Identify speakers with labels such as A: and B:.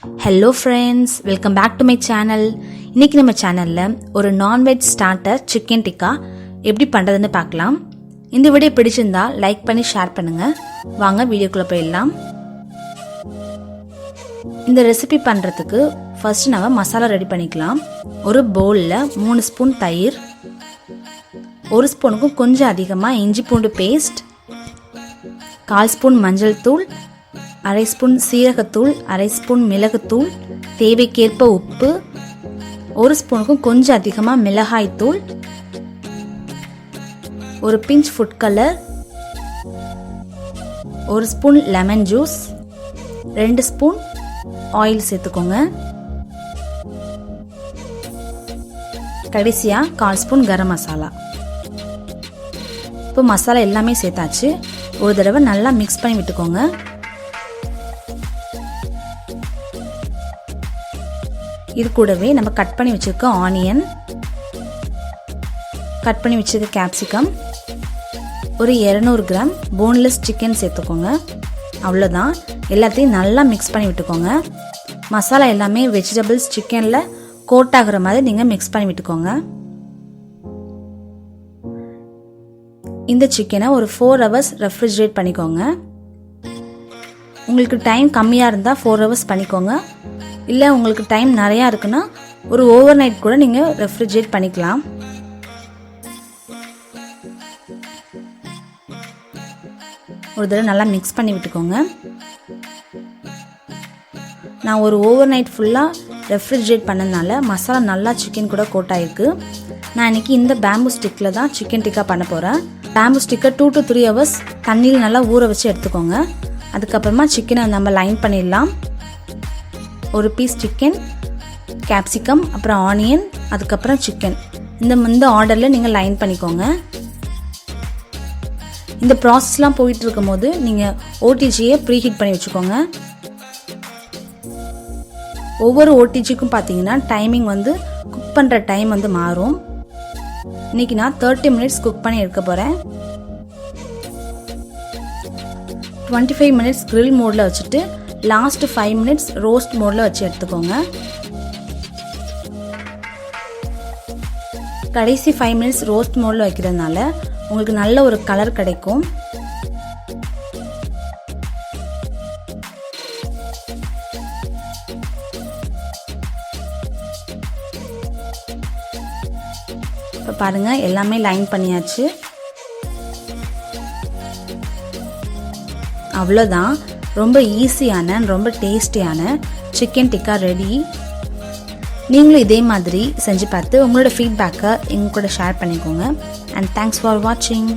A: Hello friends, welcome back to my channel. இன்னைக்கு நம்ம சேனல்ல ஒரு நான்வெஜ் ஸ்டார்டர் சிக்கன் டிக்கா எப்படி பண்றதுன்னு பார்க்கலாம். இந்த வீடியோ பிடிச்சிருந்தா லைக் பண்ணி ஷேர் பண்ணுங்க. வாங்க வீடியோக்குள்ள போயிடலாம். இந்த ரெசிபி பண்றதுக்கு ஃபர்ஸ்ட் நாம மசாலா ரெடி பண்ணிக்கலாம். ஒரு பவுல்ல 3 ஸ்பூன் தயிர், 1 ஸ்பூனுக்கும் கொஞ்சம் அதிகமா இஞ்சி பூண்டு பேஸ்ட், 1/4 ஸ்பூன் மஞ்சள் தூள், 1/2 ஸ்பூன் சீரகத்தூள், 1/2 ஸ்பூன் மிளகுத்தூள், தேவைக்கேற்ப உப்பு, 1 ஸ்பூனுக்கும் கொஞ்சம் அதிகமாக மிளகாய் தூள், ஒரு pinch food colour, 1 spoon lemon juice, 2 spoon oil சேர்த்துக்கோங்க. கடைசியாக 1/4 ஸ்பூன் கரம் மசாலா. இப்போ மசாலா எல்லாமே சேர்த்தாச்சு. ஒரு தடவை நல்லா மிக்ஸ் பண்ணி விட்டுக்கோங்க. இது கூடவே நம்ம கட் பண்ணி வச்சிருக்க ஆனியன், கட் பண்ணி வச்சிருக்க கேப்சிகம், ஒரு 200 கிராம் போன்லெஸ் சிக்கன் சேர்த்துக்கோங்க. அவ்வளோதான். எல்லாத்தையும் நல்லா மிக்ஸ் பண்ணி விட்டுக்கோங்க. மசாலா எல்லாமே வெஜிடபிள்ஸ் சிக்கனில் கோட் ஆகுற மாதிரி நீங்கள் மிக்ஸ் பண்ணி விட்டுக்கோங்க. இந்த சிக்கனை ஒரு 4 ஹவர்ஸ் ரெஃப்ரிஜரேட் பண்ணிக்கோங்க. உங்களுக்கு டைம் கம்மியாக இருந்தால் 4 ஹவர்ஸ் பண்ணிக்கோங்க. இல்லை உங்களுக்கு டைம் நிறையா இருக்குன்னா ஒரு ஓவர் நைட் கூட நீங்கள் ரெஃப்ரிஜரேட் பண்ணிக்கலாம். ஒரு தடவை நல்லா மிக்ஸ் பண்ணி விட்டுக்கோங்க. நான் ஒரு ஓவர் நைட் ஃபுல்லாக ரெஃப்ரிஜரேட் பண்ணதுனால மசாலா நல்லா சிக்கன் கூட கோட் ஆகிருக்கு. நான் இன்றைக்கி இந்த பேம்பு ஸ்டிக்கில் தான் சிக்கன் டிக்கா பண்ண போகிறேன். பேம்பு ஸ்டிக்கை 2 to 3 ஹவர்ஸ் தண்ணியில் நல்லா ஊற வச்சு எடுத்துக்கோங்க. அதுக்கப்புறமா சிக்கனை நம்ம லைன் பண்ணிடலாம். ஒரு பீஸ் சிக்கன், கேப்சிகம், அப்புறம் ஆனியன், அதுக்கப்புறம் சிக்கன், இந்த ஆர்டரில் நீங்கள் லைன் பண்ணிக்கோங்க. இந்த ப்ராசஸ்லாம் போயிட்டு இருக்கும் போது நீங்கள் ஓடிஜியை ப்ரீஹீட் பண்ணி வச்சுக்கோங்க. ஒவ்வொரு ஓடிஜிக்கும் பார்த்தீங்கன்னா டைமிங் குக் பண்ணுற டைம் மாறும். இன்னைக்கு நான் 30 மினிட்ஸ் குக் பண்ணி எடுக்க போகிறேன். 25 மினிட்ஸ் grill மோடில் வச்சுட்டு லாஸ்ட் 5 மினிட்ஸ் ரோஸ்ட் மோடில் வச்சு எடுத்துக்கோங்க. கடைசி 5 மினிட்ஸ் ரோஸ்ட் மோடில் வைக்கிறதுனால உங்களுக்கு நல்ல ஒரு கலர் கிடைக்கும். இப்போ பாருங்கள், எல்லாமே லைன் பண்ணியாச்சு. அவ்வளோதான். ரொம்ப ஈஸியான ரொம்ப டேஸ்டியான சிக்கன் டிக்கா ரெடி. நீங்களும் இதே மாதிரி செஞ்சு பார்த்து உங்களோட ஃபீட்பேக்கை எங்க கூட ஷேர் பண்ணிக்கோங்க. அண்ட் தேங்க்ஸ் ஃபார் வாட்சிங்.